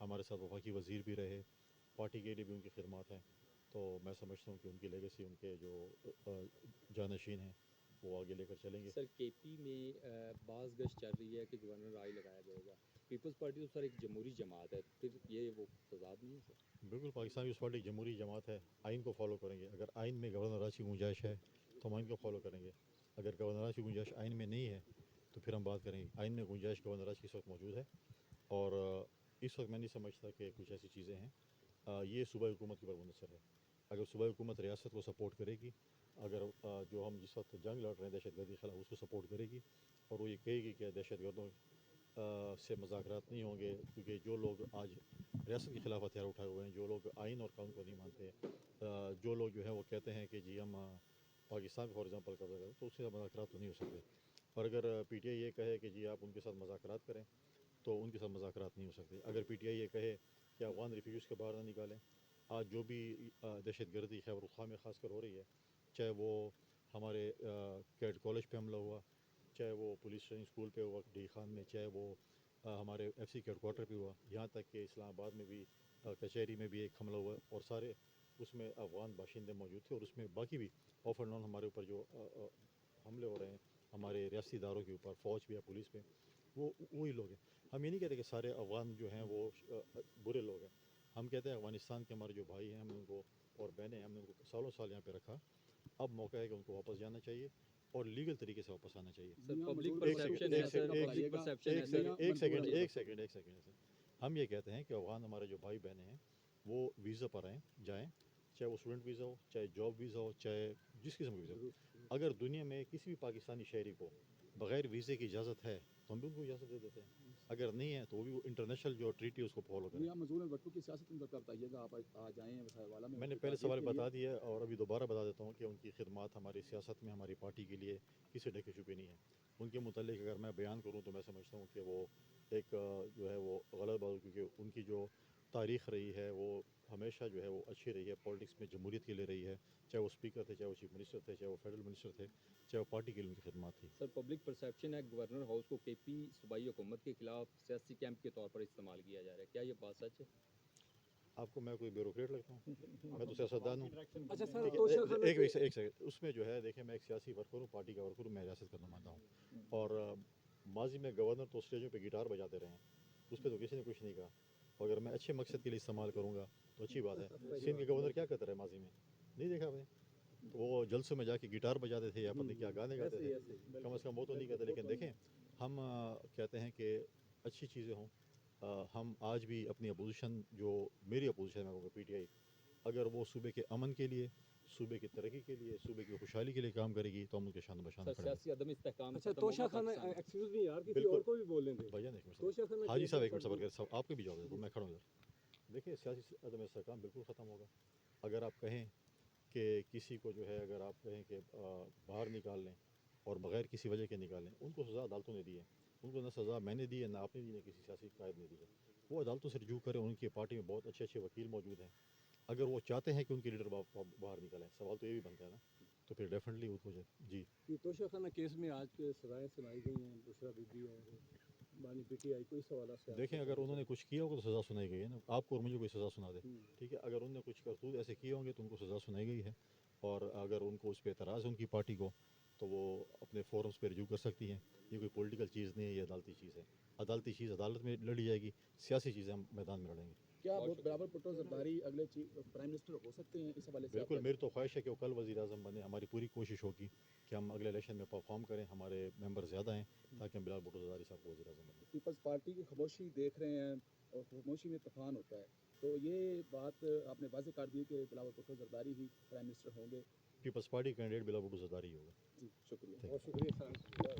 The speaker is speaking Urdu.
ہمارے ساتھ وفاقی وزیر بھی رہے، پارٹی کے لیے بھی ان کی خدمات ہیں، تو میں سمجھتا ہوں کہ ان کی لیگیسی، ان کے جو جانشین ہیں وہ آگے لے کر چلیں گے۔ سر کے پی میں بعض گشت چل رہی ہے کہ گورنر رائے لگایا جائے گا، پیپلز پارٹی تو سر ایک جمہوری جماعت ہے، پھر یہ وہ تضاد نہیں ہے سر؟ بالکل، پاکستان پیپلز پارٹی جمہوری جماعت ہے، آئین کو فالو کریں گے۔ اگر آئین میں گورنر راج کی گنجائش ہے تو ہم آئین کو فالو کریں گے، اگر گورنر راج کی گنجائش آئین میں نہیں ہے تو پھر ہم بات کریں گے۔ آئین میں گنجائش گورنر راج کی اس وقت موجود ہے، اور اس وقت میں نہیں سمجھتا کہ کچھ ایسی چیزیں ہیں۔ یہ صوبائی حکومت کے اوپر منحصر ہے۔ اگر صوبائی حکومت ریاست کو سپورٹ کرے گی، اگر جو ہم جس وقت جنگ لڑ رہے ہیں دہشت گردی کے خلاف، اس کو سپورٹ کرے گی اور وہ یہ کہے گی کہ دہشت گردوں سے مذاکرات نہیں ہوں گے، کیونکہ جو لوگ آج ریاست کے خلاف ہتھیار اٹھائے ہوئے ہیں، جو لوگ آئین اور قانون کو نہیں مانتے، جو لوگ جو ہے وہ کہتے ہیں کہ جی ہم پاکستان فار ایگزامپل قبضہ کریں، تو اس سے مذاکرات تو نہیں ہو سکتے۔ اور اگر پی ٹی آئی یہ کہے کہ جی آپ ان کے ساتھ مذاکرات کریں تو ان کے ساتھ مذاکرات نہیں ہو سکتے۔ اگر پی ٹی آئی یہ کہے کہ افغان ریفیوجیز کے باہر نہ نکالیں، آج جو بھی دہشت گردی خیبر پختونخوا میں خاص کر ہو رہی ہے، چاہے وہ ہمارے کیڈ کالج پہ حملہ ہوا، چاہے وہ پولیس ٹریننگ اسکول پہ ہوا ڈی خان میں، چاہے وہ ہمارے ایف سی کے ہیڈ کوارٹر پہ ہوا، یہاں تک کہ اسلام آباد میں بھی کچہری میں بھی ایک حملہ ہوا، اور سارے اس میں افغان باشندے موجود تھے، اور اس میں باقی بھی آف اینڈ آن ہمارے اوپر جو حملے ہو رہے ہیں ہمارے ریاستی اداروں کے اوپر، فوج بھی ہے، پولیس پہ، وہ وہی لوگ ہیں۔ ہم یہ نہیں کہتے کہ سارے افغان جو ہیں وہ برے لوگ ہیں، ہم کہتے ہیں افغانستان کے ہمارے جو بھائی ہیں، ہم نے ان کو اور بہنیں ہیں، ہم نے ان کو سالوں سال یہاں پہ رکھا، اب موقع ہے کہ ان کو واپس جانا چاہیے اور لیگل طریقے سے واپس آنا چاہیے۔ سر پبلک ایک پرسیپشن ہے، سر پبلک پرسیپشن ہے سر۔ ایک سیکنڈ ہم یہ کہتے ہیں کہ افغان ہمارے جو بھائی بہنیں ہیں وہ ویزا پر آئیں، جائیں، چاہے وہ اسٹوڈنٹ ویزا ہو، چاہے جاب ویزا ہو، چاہے جس قسم کا ویزا ہو۔ اگر دنیا میں کسی بھی پاکستانی شہری کو بغیر ویزے کی اجازت ہے تو ہم بھی ان کو اجازت دے دیتے ہیں، اگر نہیں ہے تو وہ بھی انٹرنیشنل جو ٹریٹی ہے اس کو فالو کریں۔ آپ مزدور بٹو کی سیاست کا بتائیے گا، آپ آ جائیں والا میں نے پہلے سوال بتا دیا اور ابھی دوبارہ بتا دیتا ہوں کہ ان کی خدمات ہماری سیاست میں ہماری پارٹی کے لیے کسی ڈھکے چھپے نہیں ہیں۔ ان کے متعلق اگر میں بیان کروں تو میں سمجھتا ہوں کہ وہ ایک جو ہے وہ غلط بات، کیونکہ ان کی جو تاریخ رہی ہے وہ ہمیشہ جو ہے وہ اچھی رہی ہے، پولیٹکس میں جمہوریت کے لیے رہی ہے، چاہے وہ اسپیکر تھے، چاہے وہ چیف منسٹر تھے، چاہے وہ فیڈرل منسٹر تھے، چاہے وہ پارٹی کے لیے ان کی خدمات تھی۔ سر پبلک پرسیپشن ہے گورنر ہاؤس کو کے پی صوبائی حکومت کے خلاف سیاسی کیمپ کے طور پر استعمال کیا جا رہا ہے، کیا یہ بات سچ ہے؟ آپ کو میں کوئی بیوروکریٹ لگتا ہوں؟ میں تو سیاستدان ہوں۔ اچھا سر، ایک سیکنڈ، اس میں جو ہے دیکھیں میں ایک سیاسی ورکر ہوں، پارٹی کا ورکر ہوں، میں ریاست کا نمائندہ ہوں، اور ماضی میں گورنر تو اسٹیجوں پہ گٹار بجاتے رہے ہیں، اس پہ تو کسی نے کچھ نہیں کہا، اور اگر میں اچھے مقصد کے لیے استعمال کروں گا تو اچھی بات ہے۔ سندھ کے گورنر کیا کرتے رہے ماضی میں؟ نہیں دیکھا آپ نے؟ وہ جلسوں میں جا کے گٹار بجاتے تھے یا پتہ نہیں کیا گانے گاتے تھے، کم از کم وہ تو نہیں کہتے۔ لیکن دیکھیں ہم کہتے ہیں کہ اچھی چیزیں ہوں۔ ہم آج بھی اپنی اپوزیشن، جو میری اپوزیشن ہے پی ٹی آئی، اگر وہ صوبے کے امن کے لیے، صوبے کی ترقی کے لیے، صوبے کی خوشحالی کے لیے کام کرے گی تو ہم ان کے شان بشان سر کھڑے ہیں۔ سیاسی عدم استحکام اچھا ختم توشہ ہوگا خانہ، پاکستان میں؟ ایکسکیوز می یار، کسی بالکل اور کو بھی بولنے دیں۔ بھائی جان، ایک منٹ توشہ خانہ حاجی صاحب ایک منٹ صبر صبر کریں، آپ کے بھی جواب دیں، میں کھڑا ہوں ادھر۔ دیکھیں سیاسی عدم استحکام بالکل ختم ہوگا اگر آپ کہیں کہ کسی کو جو ہے، اگر آپ کہیں کہ باہر نکال لیں اور بغیر کسی وجہ کے نکالیں، ان کو سزا عدالتوں نے دی ہے، ان کو نہ سزا میں نے دی ہے، نہ آپ نے دی، نہ کسی سیاسی قائد نے دی ہے، وہ عدالتوں سے رجوع کریں۔ ان کی پارٹی میں بہت اچھے اچھے وکیل موجود ہیں، اگر وہ چاہتے ہیں کہ ان کے لیڈر باہر نکلیں، سوال تو یہ بھی بنتا ہے نا، تو پھر ڈیفینیٹلی ان کو جی۔ یہ توشہ خانہ کیس میں آج کے سزائیں سنائی گئی ہیں، بشرا بی بی اور بانی پی ٹی آئی، کوئی سوالات سے دیکھیں اگر انہوں نے کچھ کیا ہوگا تو سزا سنائی گئی ہے نا، آپ کو اور مجھے کوئی سزا سنا دے، ٹھیک ہے، اگر انہوں نے کچھ کرتوت ایسے کیے ہوں گے تو ان کو سزا سنائی گئی ہے، اور اگر ان کو اس پہ اعتراض ہے ان کی پارٹی کو تو وہ اپنے فورمز پہ رجوع کر سکتی ہیں۔ یہ کوئی پولیٹیکل چیز نہیں ہے، یہ عدالتی چیز ہے، عدالتی چیز عدالت میں لڑی جائے گی، سیاسی چیزیں ہم میدان میں لڑیں گے۔ کیا بلاول بھٹو زرداری اگلے پرائم منسٹر ہو سکتے ہیں؟ اس حوالے سے بالکل، میری تو خواہش ہے کہ وہ کل وزیر اعظم بنے، ہماری پوری کوشش ہوگی کہ ہم اگلے الیکشن میں پرفارم کریں، ہمارے ممبر زیادہ ہیں تاکہ ہم بلاول بھٹو زرداری صاحب کو وزیر اعظم بنیں۔ پیپلز پارٹی کی خاموشی دیکھ رہے ہیں اور خاموشی میں طوفان ہوتا ہے، تو یہ بات آپ نے واضح کر دی کہ بلاول بھٹو زرداری ہی پرائم منسٹر ہوں گے۔ پیپلز پارٹی کینڈیڈیٹ بلاول بھٹو زرداری ہی ہوگا۔ جی شکریہ، Thank you. بہت شکریہ سر۔